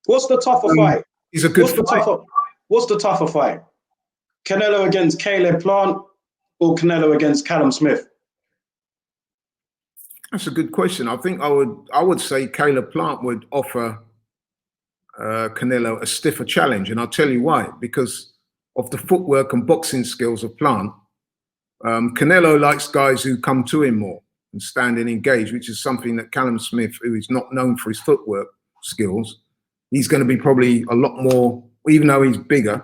What's the tougher fight? He's a good fight. What's the tougher fight? Canelo against Caleb Plant or Canelo against Callum Smith? That's a good question. I think I would say Caleb Plant would offer Canelo a stiffer challenge, and I'll tell you why. Because of the footwork and boxing skills of Plant, Canelo likes guys who come to him more and stand and engage, which is something that Callum Smith, who is not known for his footwork skills, he's going to be probably a lot more, even though he's bigger.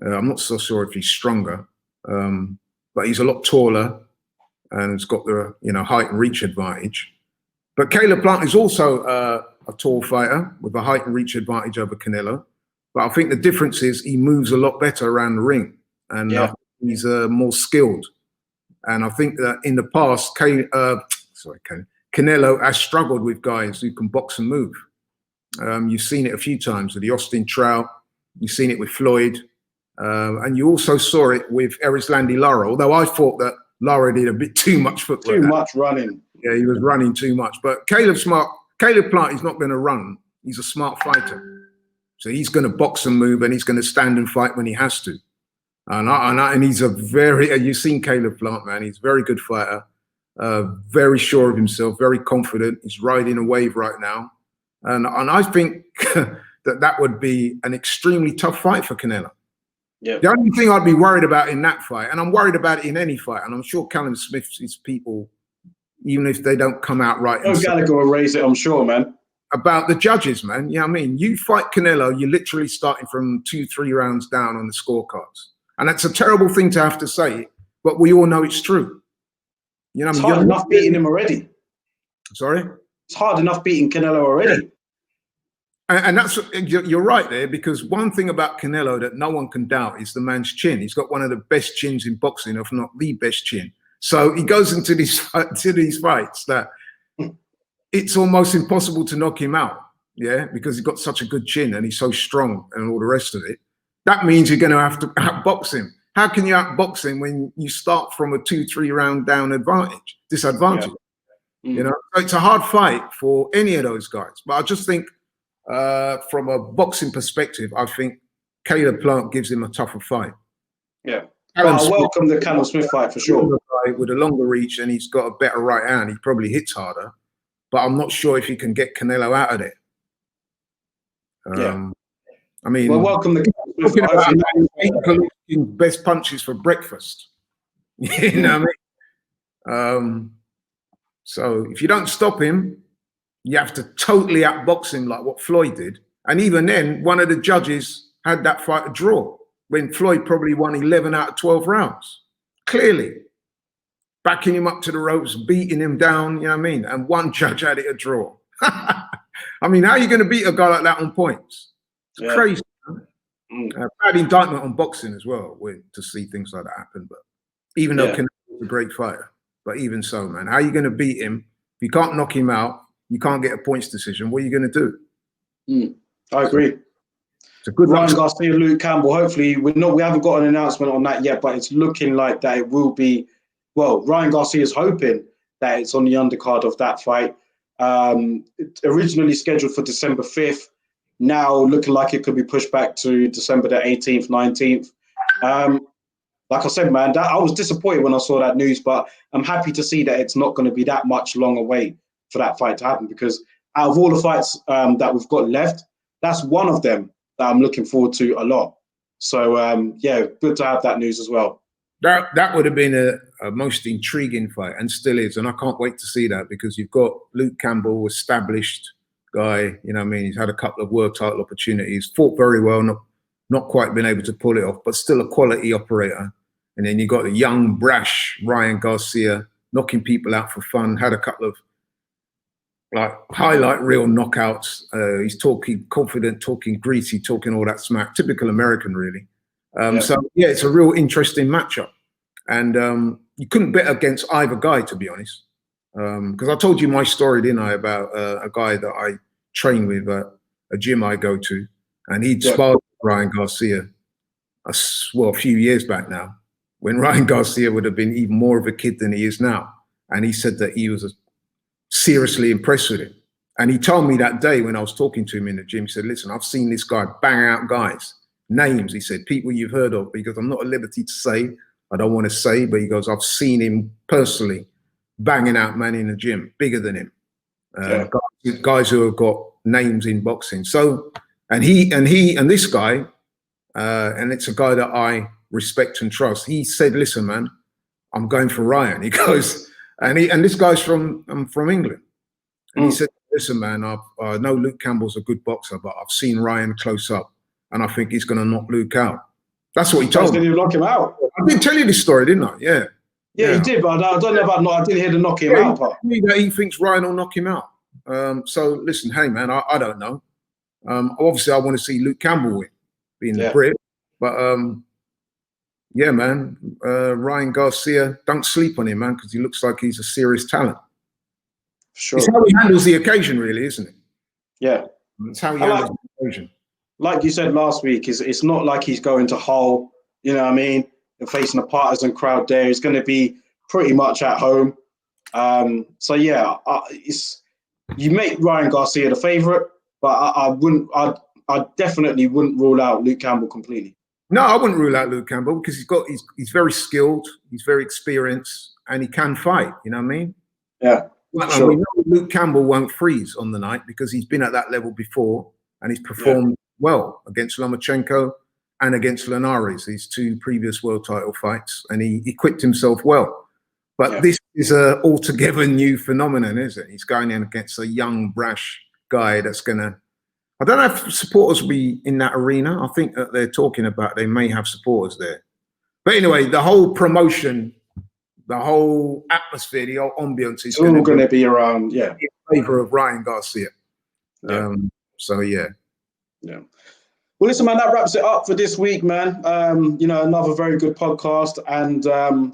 I'm not so sure if he's stronger, but he's a lot taller and has got the height and reach advantage. But Caleb Plant is also a tall fighter with a height and reach advantage over Canelo. But I think the difference is he moves a lot better around the ring, and he's more skilled. And I think that in the past, Canelo has struggled with guys who can box and move. You've seen it a few times with the Austin Trout. You've seen it with Floyd. And you also saw it with Erislandy Lara, although I thought that Lara did a bit too much footwork. Too much running. Yeah, he was running too much. But Caleb Plant is not going to run. He's a smart fighter. So he's going to box and move, and he's going to stand and fight when he has to. And he's you've seen Caleb Plant, man. He's a very good fighter, very sure of himself, very confident. He's riding a wave right now. And I think that would be an extremely tough fight for Canelo. Yeah. The only thing I'd be worried about in that fight, and I'm worried about it in any fight, and I'm sure Callum Smith's people, even if they don't come out right. Oh, Gallagher will raise it, I'm sure, man. About the judges, man. Yeah, I mean, you fight Canelo, you're literally starting from 2-3 rounds down on the scorecards. And that's a terrible thing to have to say, but we all know it's true. It's hard enough beating him already. Sorry? It's hard enough beating Canelo already. Yeah. And that's, you're right there, because one thing about Canelo that no one can doubt is the man's chin. He's got one of the best chins in boxing, if not the best chin. So he goes into these fights that it's almost impossible to knock him out, yeah, because he's got such a good chin and he's so strong and all the rest of it. That means you're going to have to outbox him. How can you outbox him when you start from a 2-3 round down disadvantage? Yeah. So it's a hard fight for any of those guys. But I just think, from a boxing perspective, I think Caleb Plant gives him a tougher fight. Yeah, I welcome the Callum Smith fight for sure. With a longer reach, and he's got a better right hand. He probably hits harder, but I'm not sure if he can get Canelo out of it. I mean, well, welcome the Callum Smith best punches for breakfast. You know what I mean? So if you don't stop him, you have to totally outbox him like what Floyd did. And even then, one of the judges had that fight a draw when Floyd probably won 11 out of 12 rounds. Clearly. Backing him up to the ropes, beating him down, you know what I mean? And one judge had it a draw. I mean, how are you going to beat a guy like that on points? It's crazy. Bad indictment on boxing as well, to see things like that happen. But even though Canelo was a great fighter, but even so, man, how are you going to beat him? If you can't knock him out, you can't get a points decision. What are you going to do? I agree. It's a good Ryan Garcia, Luke Campbell. Hopefully, we haven't got an announcement on that yet, but it's looking like that it will be. Well, Ryan Garcia is hoping that it's on the undercard of that fight. It originally scheduled for December 5th. Now looking like it could be pushed back to December the 18th, 19th. Like I said, man, I was disappointed when I saw that news, but I'm happy to see that it's not going to be that much long away for that fight to happen, because out of all the fights that we've got left, that's one of them that I'm looking forward to a lot. So, good to have that news as well. That would have been a most intriguing fight, and still is. And I can't wait to see that, because you've got Luke Campbell, established guy, you know what I mean? He's had a couple of world title opportunities, fought very well, not quite been able to pull it off, but still a quality operator. And then you got a young, brash Ryan Garcia knocking people out for fun, had a couple of like highlight reel knockouts. He's talking confident, talking greasy, talking all that smack. Typical American, really. So yeah, it's a real interesting matchup, and you couldn't bet against either guy, to be honest. Because I told you my story, didn't I, about a guy that I train with at a gym I go to, and he'd sparred with Ryan Garcia, a few years back now, when Ryan Garcia would have been even more of a kid than he is now. And he said that he was seriously impressed with him. And he told me that day when I was talking to him in the gym, he said, listen, I've seen this guy bang out guys, names, he said, people you've heard of, because I'm not at liberty to say, I don't want to say, but he goes, I've seen him personally banging out men in the gym, bigger than him. Guys who have got names in boxing. So, and this guy, and it's a guy that I respect and trust. He said, listen, man, I'm going for Ryan. He goes, and this guy's from England. And he said, listen, man, I know Luke Campbell's a good boxer, but I've seen Ryan close up and I think he's going to knock Luke out. That's what he told me. Did he knock him out? I did tell you this story, didn't I? Yeah. Yeah, he did, but I don't know about I didn't hear the knock him out part. He thinks Ryan will knock him out. So listen, hey man, I don't know. Obviously, I want to see Luke Campbell win, being the Brit. But yeah, man, Ryan Garcia, don't sleep on him, man, because he looks like he's a serious talent. Sure. It's how he handles the occasion, really, isn't it? Yeah. It's how he handles the occasion. Like you said last week, it's not like he's going to Hull, you know what I mean? And facing a partisan crowd there. He's going to be pretty much at home. So yeah, you make Ryan Garcia the favourite, but I definitely wouldn't rule out Luke Campbell completely. No, I wouldn't rule out Luke Campbell because he's very skilled, he's very experienced, and he can fight. You know what I mean? Yeah. Sure. We know Luke Campbell won't freeze on the night because he's been at that level before and he's performed well against Lomachenko and against Linares, these two previous world title fights, and he equipped himself well. But this is a altogether new phenomenon, isn't it? He's going in against a young, brash guy that's going to... I don't know if supporters will be in that arena. I think that they're talking about they may have supporters there. But anyway, the whole promotion, the whole atmosphere, the whole ambience is all going to be around, in favor of Ryan Garcia. So, yeah. Yeah. Well, listen, man, that wraps it up for this week, man. You know, another very good podcast. And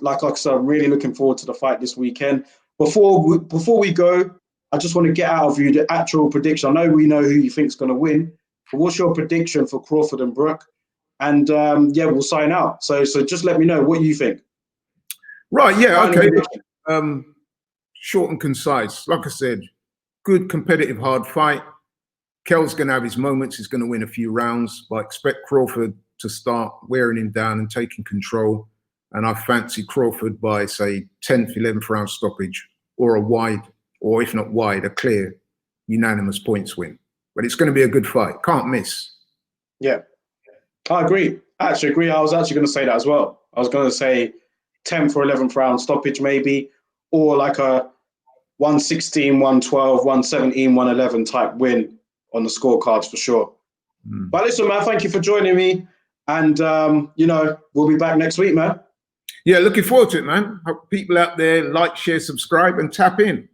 like I said, I'm really looking forward to the fight this weekend. Before we go, I just want to get out of you the actual prediction. I know we know who you think is going to win, but what's your prediction for Crawford and Brook? And yeah, we'll sign out. So just let me know what you think. Right, yeah, okay. Short and concise. Like I said, good, competitive, hard fight. Kell's going to have his moments. He's going to win a few rounds, but I expect Crawford to start wearing him down and taking control. And I fancy Crawford by, say, 10th, 11th round stoppage or a wide, or if not wide, a clear unanimous points win. But it's going to be a good fight. Can't miss. Yeah, I agree. I actually agree. I was actually going to say that as well. I was going to say 10th or 11th round stoppage maybe, or like a 116, 112, 117, 111 type win on the scorecards for sure. But listen, man, thank you for joining me. And, you know, we'll be back next week, man. Yeah, looking forward to it, man. Hope people out there like, share, subscribe, and tap in.